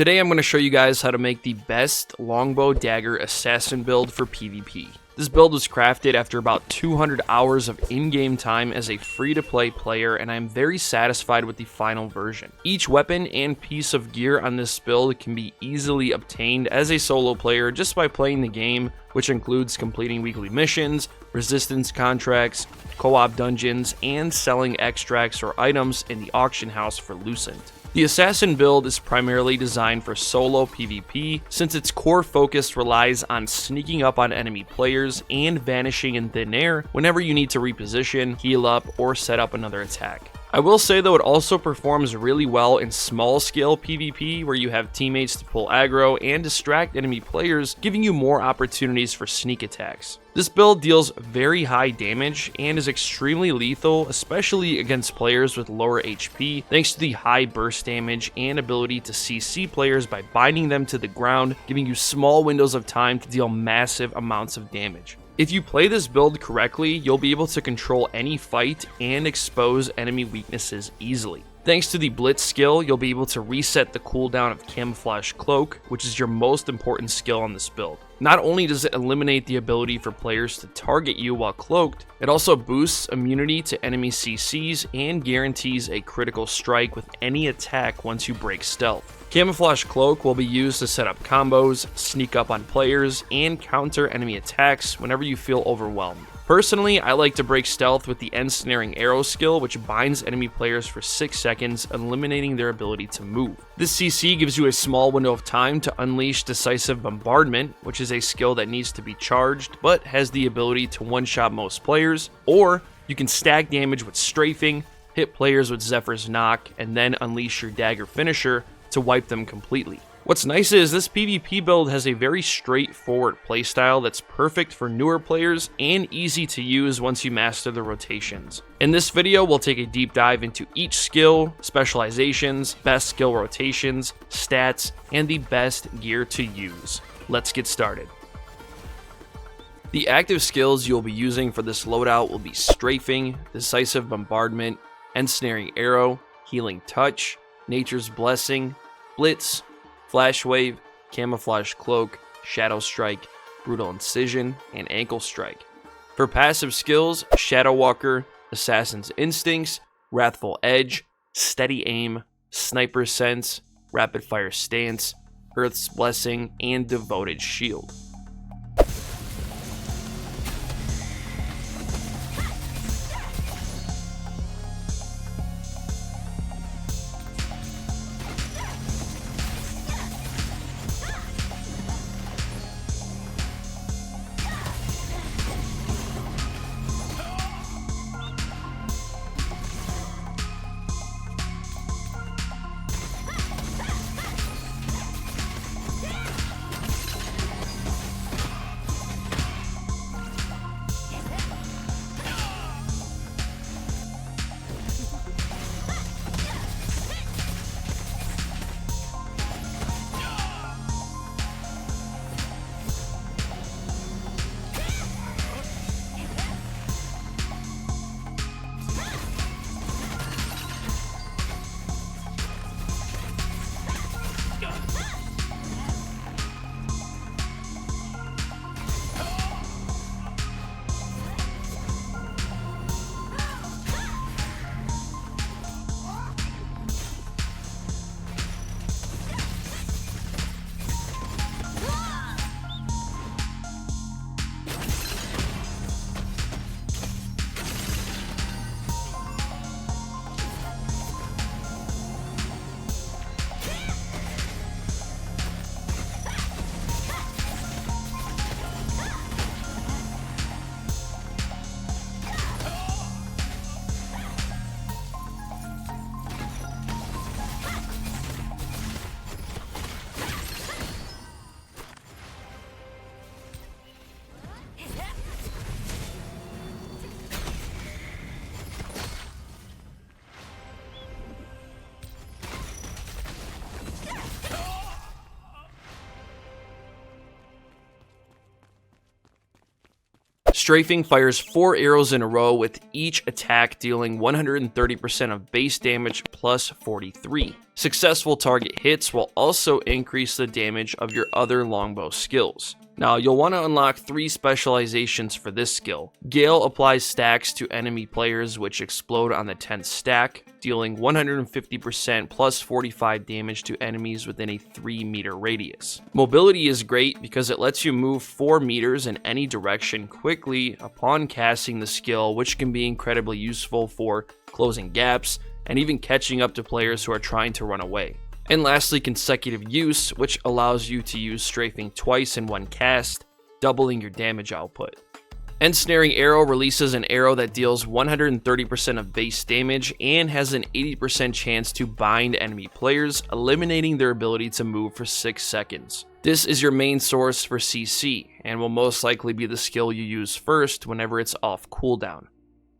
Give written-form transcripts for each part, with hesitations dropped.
Today I'm going to show you guys how to make the best Longbow Dagger assassin build for PvP. This build was crafted after about 200 hours of in-game time as a free-to-play player, and I'm very satisfied with the final version. Each weapon and piece of gear on this build can be easily obtained as a solo player just by playing the game, which includes completing weekly missions, resistance contracts, co-op dungeons, and selling extracts or items in the auction house for lucent. The assassin build is primarily designed for solo PvP, since its core focus relies on sneaking up on enemy players and vanishing in thin air whenever you need to reposition, heal up, or set up another attack. I will say though, it also performs really well in small scale PvP where you have teammates to pull aggro and distract enemy players, giving you more opportunities for sneak attacks. This build deals very high damage and is extremely lethal, especially against players with lower HP, thanks to the high burst damage and ability to CC players by binding them to the ground, giving you small windows of time to deal massive amounts of damage. If you play this build correctly, you'll be able to control any fight and expose enemy weaknesses easily. Thanks to the Blitz skill, you'll be able to reset the cooldown of Camouflage Cloak, which is your most important skill on this build. Not only does it eliminate the ability for players to target you while cloaked, it also boosts immunity to enemy CCs and guarantees a critical strike with any attack once you break stealth. Camouflage Cloak will be used to set up combos, sneak up on players, and counter enemy attacks whenever you feel overwhelmed. Personally, I like to break stealth with the ensnaring arrow skill, which binds enemy players for 6 seconds, eliminating their ability to move. This CC gives you a small window of time to unleash decisive bombardment, which is a skill that needs to be charged, but has the ability to one-shot most players, or you can stack damage with strafing, hit players with Zephyr's Knock, and then unleash your dagger finisher to wipe them completely. What's nice is this PvP build has a very straightforward playstyle that's perfect for newer players and easy to use once you master the rotations. In this video, we'll take a deep dive into each skill, specializations, best skill rotations, stats, and the best gear to use. Let's get started. The active skills you'll be using for this loadout will be strafing, decisive bombardment, ensnaring arrow, healing touch, nature's blessing, blitz, flash wave, camouflage cloak, shadow strike, brutal incision, and ankle strike. For passive skills, shadow walker, assassin's instincts, wrathful edge, steady aim, sniper sense, rapid fire stance, earth's blessing, and devoted shield. Strafing fires 4 arrows in a row, with each attack dealing 130% of base damage plus 43. Successful target hits will also increase the damage of your other longbow skills. Now, you'll want to unlock 3 specializations for this skill. Gale applies stacks to enemy players which explode on the 10th stack, dealing 150% plus 45 damage to enemies within a 3-meter radius. Mobility is great because it lets you move 4 meters in any direction quickly upon casting the skill, which can be incredibly useful for closing gaps and even catching up to players who are trying to run away. And lastly, consecutive use, which allows you to use strafing twice in one cast, doubling your damage output. Ensnaring Arrow releases an arrow that deals 130% of base damage and has an 80% chance to bind enemy players, eliminating their ability to move for 6 seconds. This is your main source for CC, and will most likely be the skill you use first whenever it's off cooldown.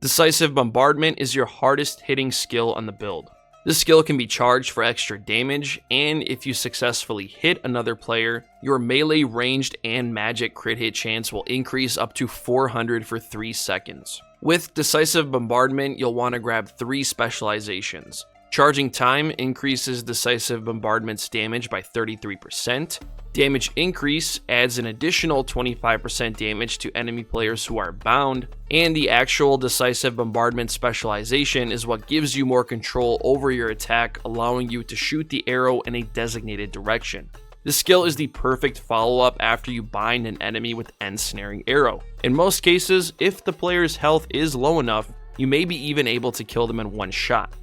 Decisive Bombardment is your hardest hitting skill on the build. This skill can be charged for extra damage, and if you successfully hit another player, your melee, ranged, and magic crit hit chance will increase up to 400 for 3 seconds. With Decisive Bombardment, you'll want to grab 3 specializations. Charging time increases Decisive Bombardment's damage by 33%. Damage increase adds an additional 25% damage to enemy players who are bound, and the actual Decisive Bombardment specialization is what gives you more control over your attack, allowing you to shoot the arrow in a designated direction. This skill is the perfect follow-up after you bind an enemy with Ensnaring Arrow. In most cases, if the player's health is low enough, you may be even able to kill them in one shot.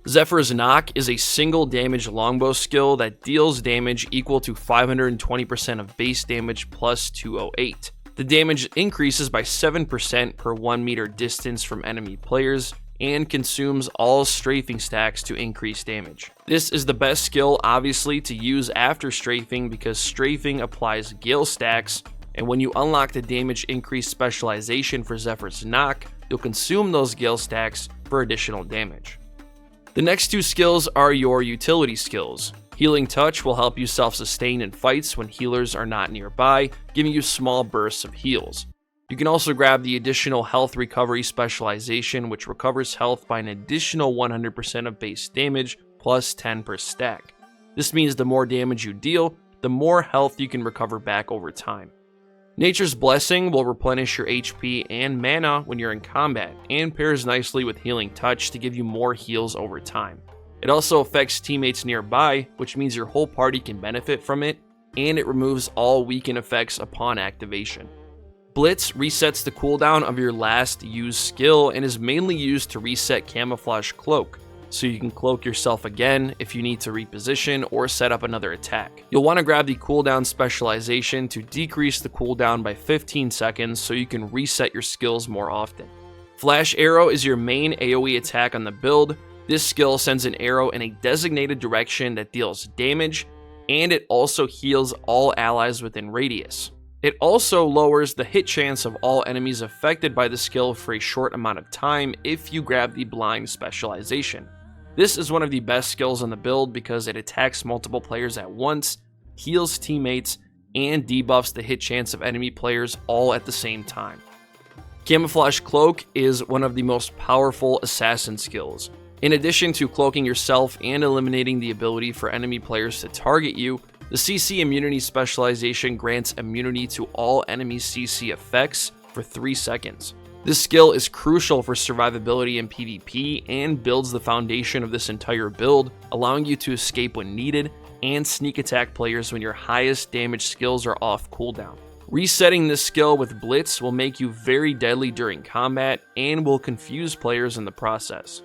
Zephyr's Knock is a single damage longbow skill that deals damage equal to 520% of base damage plus 208. The damage increases by 7% per 1 meter distance from enemy players and consumes all strafing stacks to increase damage. This is the best skill obviously to use after strafing because strafing applies Gale stacks, and when you unlock the damage increase specialization for Zephyr's Knock, you'll consume those Gale stacks for additional damage. The next 2 skills are your utility skills. Healing Touch will help you self-sustain in fights when healers are not nearby, giving you small bursts of heals. You can also grab the additional Health Recovery specialization, which recovers health by an additional 100% of base damage, plus 10 per stack. This means the more damage you deal, the more health you can recover back over time. Nature's Blessing will replenish your HP and mana when you're in combat, and pairs nicely with Healing Touch to give you more heals over time. It also affects teammates nearby, which means your whole party can benefit from it, and it removes all weaken effects upon activation. Blitz resets the cooldown of your last used skill and is mainly used to reset Camouflage Cloak, so you can cloak yourself again if you need to reposition or set up another attack. You'll want to grab the cooldown specialization to decrease the cooldown by 15 seconds so you can reset your skills more often. Flash Arrow is your main AoE attack on the build. This skill sends an arrow in a designated direction that deals damage, and it also heals all allies within radius. It also lowers the hit chance of all enemies affected by the skill for a short amount of time if you grab the Blind specialization. This is one of the best skills on the build because it attacks multiple players at once, heals teammates, and debuffs the hit chance of enemy players all at the same time. Camouflage Cloak is one of the most powerful assassin skills. In addition to cloaking yourself and eliminating the ability for enemy players to target you, the CC Immunity specialization grants immunity to all enemy CC effects for 3 seconds. This skill is crucial for survivability in PvP and builds the foundation of this entire build, allowing you to escape when needed and sneak attack players when your highest damage skills are off cooldown. Resetting this skill with Blitz will make you very deadly during combat and will confuse players in the process.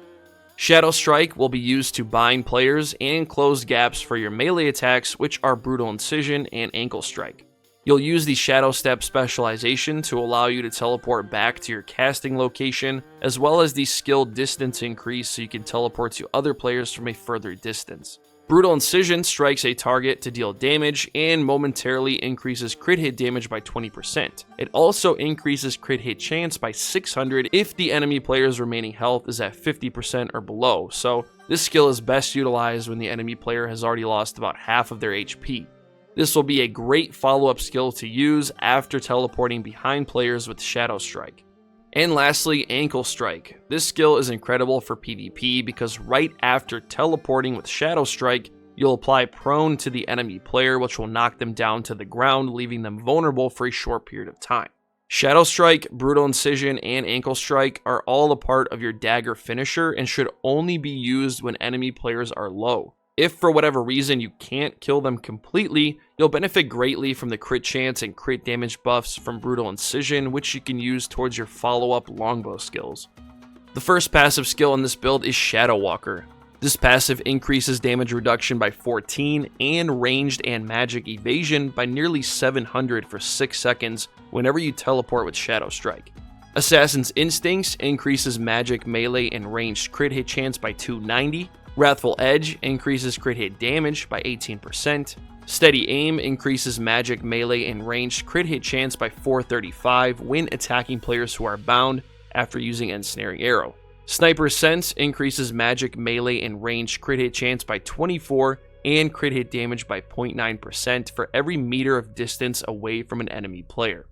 Shadow Strike will be used to bind players and close gaps for your melee attacks, which are Brutal Incision and Ankle Strike. You'll use the Shadow Step specialization to allow you to teleport back to your casting location, as well as the skill distance increase so you can teleport to other players from a further distance. Brutal Incision strikes a target to deal damage and momentarily increases crit hit damage by 20%. It also increases crit hit chance by 600 if the enemy player's remaining health is at 50% or below, so this skill is best utilized when the enemy player has already lost about half of their HP. This will be a great follow-up skill to use after teleporting behind players with Shadow Strike. And lastly, Ankle Strike. This skill is incredible for PvP because right after teleporting with Shadow Strike, you'll apply prone to the enemy player, which will knock them down to the ground, leaving them vulnerable for a short period of time. Shadow Strike, Brutal Incision, and Ankle Strike are all a part of your Dagger finisher and should only be used when enemy players are low. If for whatever reason you can't kill them completely, you'll benefit greatly from the crit chance and crit damage buffs from Brutal Incision, which you can use towards your follow-up Longbow skills. The first passive skill in this build is Shadow Walker. This passive increases damage reduction by 14 and ranged and magic evasion by nearly 700 for 6 seconds whenever you teleport with Shadow Strike. Assassin's Instincts increases magic melee and ranged crit hit chance by 290. Wrathful Edge increases crit hit damage by 18%. Steady Aim increases magic melee and ranged crit hit chance by 435 when attacking players who are bound after using Ensnaring Arrow. Sniper Sense increases magic melee and ranged crit hit chance by 24 and crit hit damage by 0.9% for every meter of distance away from an enemy player.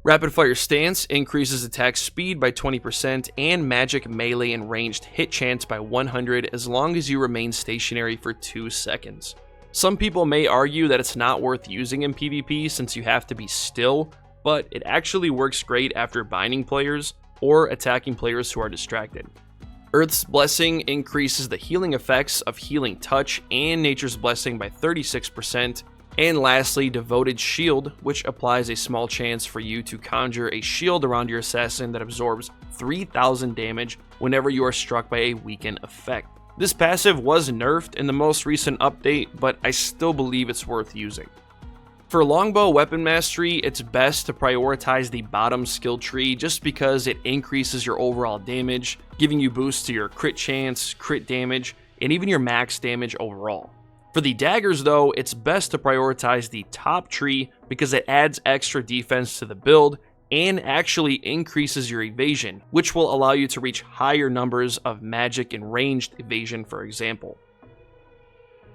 Rapid Fire Stance increases attack speed by 20% and magic melee and ranged hit chance by 100 as long as you remain stationary for 2 seconds. Some people may argue that it's not worth using in PvP since you have to be still, but it actually works great after binding players or attacking players who are distracted. Earth's Blessing increases the healing effects of Healing Touch and Nature's Blessing by 36%. And lastly, Devoted Shield, which applies a small chance for you to conjure a shield around your assassin that absorbs 3000 damage whenever you are struck by a weaken effect. This passive was nerfed in the most recent update, but I still believe it's worth using. For Longbow weapon mastery, it's best to prioritize the bottom skill tree just because it increases your overall damage, giving you boosts to your crit chance, crit damage, and even your max damage overall. For the daggers though, it's best to prioritize the top tree because it adds extra defense to the build and actually increases your evasion, which will allow you to reach higher numbers of magic and ranged evasion, for example.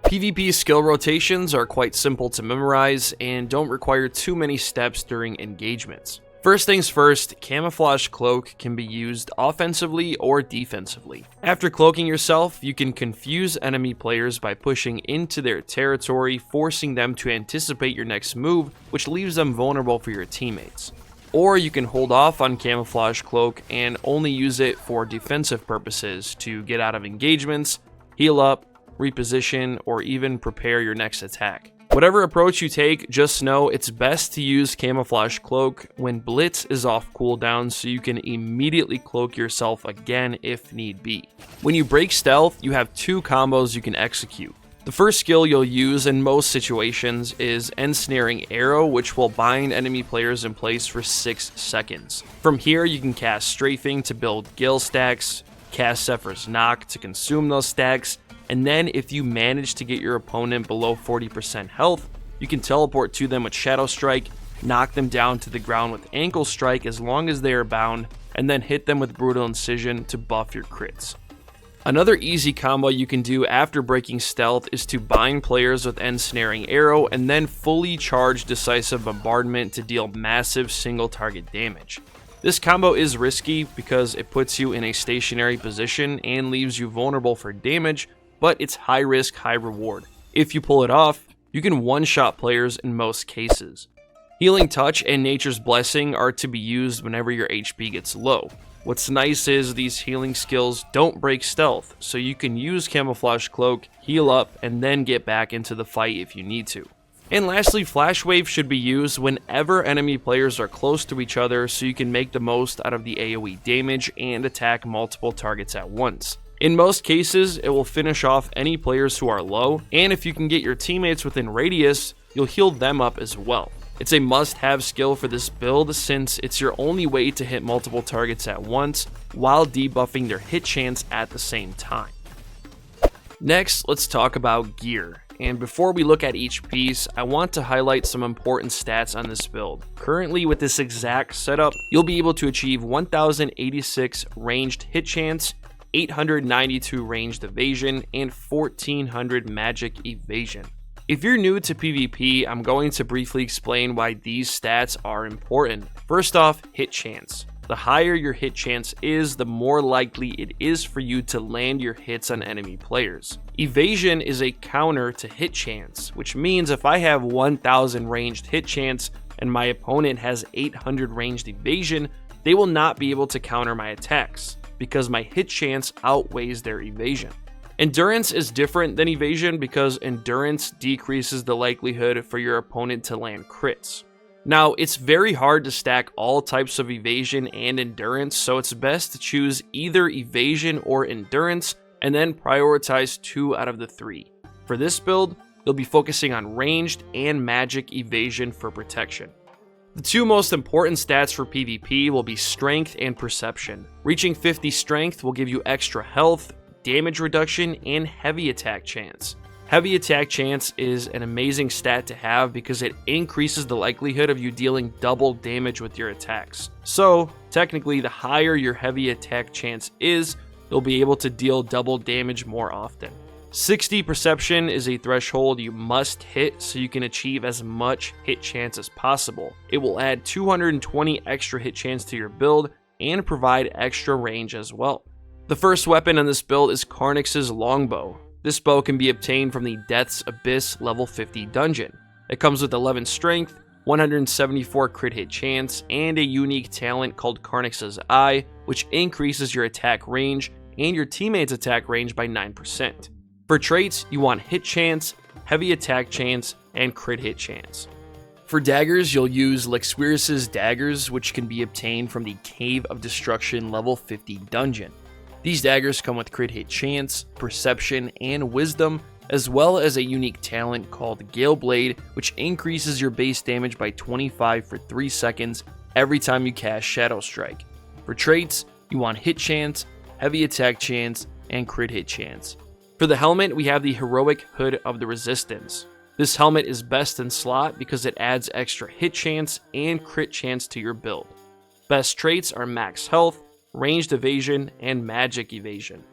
PvP skill rotations are quite simple to memorize and don't require too many steps during engagements. First things first, Camouflage Cloak can be used offensively or defensively. After cloaking yourself, you can confuse enemy players by pushing into their territory, forcing them to anticipate your next move, which leaves them vulnerable for your teammates. Or you can hold off on Camouflage Cloak and only use it for defensive purposes to get out of engagements, heal up, reposition, or even prepare your next attack. Whatever approach you take, just know it's best to use Camouflage Cloak when Blitz is off cooldown so you can immediately cloak yourself again if need be. When you break stealth, you have 2 combos you can execute. The first skill you'll use in most situations is Ensnaring Arrow, which will bind enemy players in place for 6 seconds. From here, you can cast Strafing to build Gale stacks, cast Zephyr's Knock to consume those stacks, and then if you manage to get your opponent below 40% health, you can teleport to them with Shadow Strike, knock them down to the ground with Ankle Strike as long as they are bound, and then hit them with Brutal Incision to buff your crits. Another easy combo you can do after breaking stealth is to bind players with Ensnaring Arrow and then fully charge Decisive Bombardment to deal massive single target damage. This combo is risky because it puts you in a stationary position and leaves you vulnerable for damage, but it's high risk, high reward. If you pull it off, you can one-shot players in most cases. Healing Touch and Nature's Blessing are to be used whenever your HP gets low. What's nice is these healing skills don't break stealth, so you can use Camouflage Cloak, heal up, and then get back into the fight if you need to. And lastly, Flash Wave should be used whenever enemy players are close to each other so you can make the most out of the AoE damage and attack multiple targets at once. In most cases, it will finish off any players who are low, and if you can get your teammates within radius, you'll heal them up as well. It's a must-have skill for this build since it's your only way to hit multiple targets at once while debuffing their hit chance at the same time. Next, let's talk about gear. And before we look at each piece, I want to highlight some important stats on this build. Currently, with this exact setup, you'll be able to achieve 1086 ranged hit chance, 892 ranged evasion, and 1400 magic evasion. If you're new to PvP, I'm going to briefly explain why these stats are important. First off, hit chance. The higher your hit chance is, the more likely it is for you to land your hits on enemy players. Evasion is a counter to hit chance, which means if I have 1000 ranged hit chance and my opponent has 800 ranged evasion, they will not be able to counter my attacks, because my hit chance outweighs their evasion. Endurance is different than evasion because endurance decreases the likelihood for your opponent to land crits. Now, it's very hard to stack all types of evasion and endurance, so it's best to choose either evasion or endurance and then prioritize 2 out of the 3. For this build, you'll be focusing on ranged and magic evasion for protection. The 2 most important stats for PvP will be strength and perception. Reaching 50 strength will give you extra health, damage reduction, and heavy attack chance. Heavy attack chance is an amazing stat to have because it increases the likelihood of you dealing double damage with your attacks. So, technically, the higher your heavy attack chance is, you'll be able to deal double damage more often. 60 perception is a threshold you must hit so you can achieve as much hit chance as possible. It will add 220 extra hit chance to your build and provide extra range as well. The first weapon on this build is Karnix's Longbow. This bow can be obtained from the Death's Abyss level 50 dungeon. It comes with 11 strength, 174 crit hit chance, and a unique talent called Karnix's Eye, which increases your attack range and your teammates' attack range by 9%. For traits, you want hit chance, heavy attack chance, and crit hit chance. For daggers, you'll use Lexwiris's daggers, which can be obtained from the Cave of Destruction level 50 dungeon. These daggers come with crit hit chance, perception, and wisdom, as well as a unique talent called Gale Blade, which increases your base damage by 25 for 3 seconds every time you cast Shadow Strike. For traits, you want hit chance, heavy attack chance, and crit hit chance. For the helmet, we have the Heroic Hood of the Resistance. This helmet is best in slot because it adds extra hit chance and crit chance to your build. Best traits are max health, ranged evasion, and magic evasion.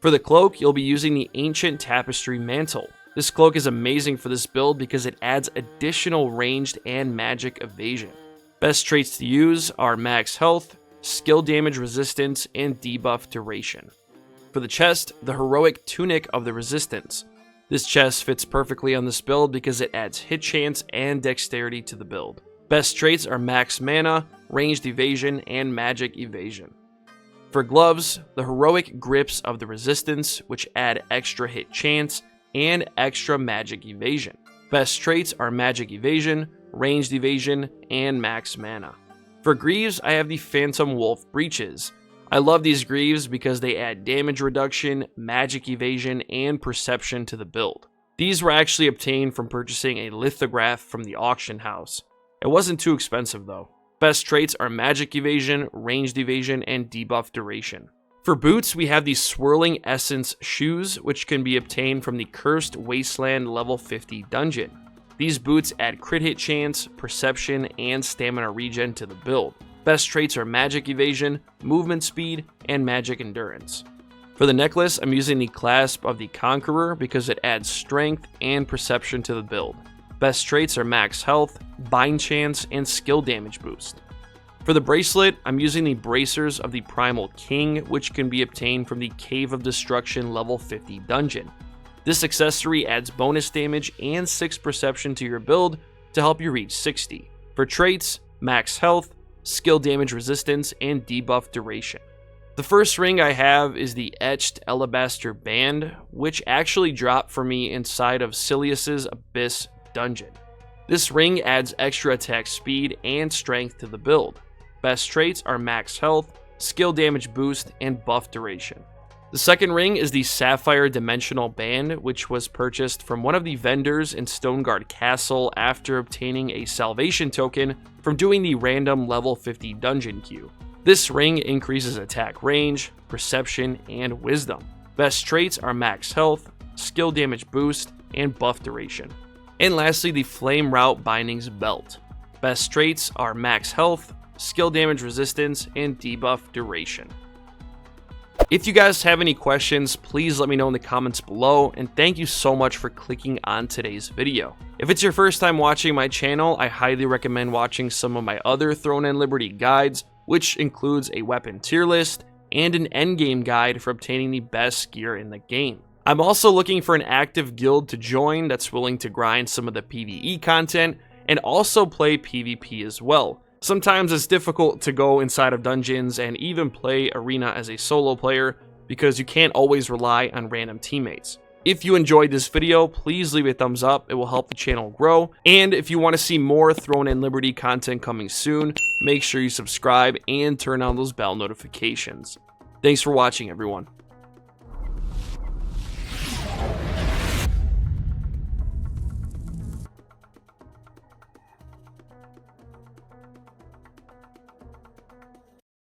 For the cloak, you'll be using the Ancient Tapestry Mantle. This cloak is amazing for this build because it adds additional ranged and magic evasion. Best traits to use are max health, skill damage resistance, and debuff duration. For the chest, the Heroic Tunic of the Resistance. This chest fits perfectly on this build because it adds hit chance and dexterity to the build. Best traits are max mana, ranged evasion, and magic evasion. For gloves, the Heroic Grips of the Resistance, which add extra hit chance and extra magic evasion. Best traits are magic evasion, ranged evasion, and max mana. For greaves, I have the Phantom Wolf Breeches. I love these greaves because they add damage reduction, magic evasion, and perception to the build. These were actually obtained from purchasing a lithograph from the auction house. It wasn't too expensive though. Best traits are magic evasion, ranged evasion, and debuff duration. For boots, we have the Swirling Essence Shoes, which can be obtained from the Cursed Wasteland level 50 dungeon. These boots add crit hit chance, perception, and stamina regen to the build. Best traits are magic evasion, movement speed, and magic endurance. For the necklace, I'm using the Clasp of the Conqueror because it adds strength and perception to the build. Best traits are max health, bind chance, and skill damage boost. For the bracelet, I'm using the Bracers of the Primal King, which can be obtained from the Cave of Destruction level 50 dungeon. This accessory adds bonus damage and 6 perception to your build to help you reach 60. For traits, max health, skill damage resistance, and debuff duration. The first ring I have is the Etched Alabaster Band, which actually dropped for me inside of Silius's Abyss dungeon. This ring adds extra attack speed and strength to the build. Best traits are max health, skill damage boost, and buff duration. The second ring is the Sapphire Dimensional Band, which was purchased from one of the vendors in Stoneguard Castle after obtaining a salvation token from doing the random level 50 dungeon queue. This ring increases attack range, perception, and wisdom. Best traits are max health, skill damage boost, and buff duration. And lastly, the Flame Route Bindings Belt. Best traits are max health, skill damage resistance, and debuff duration. If you guys have any questions, please let me know in the comments below, and thank you so much for clicking on today's video. If it's your first time watching my channel, I highly recommend watching some of my other Throne and Liberty guides, which includes a weapon tier list and an endgame guide for obtaining the best gear in the game. I'm also looking for an active guild to join that's willing to grind some of the PvE content and also play PvP as well. Sometimes it's difficult to go inside of dungeons and even play arena as a solo player because you can't always rely on random teammates. If you enjoyed this video, please leave a thumbs up, it will help the channel grow. And if you want to see more Throne and Liberty content coming soon, make sure you subscribe and turn on those bell notifications. Thanks for watching, everyone.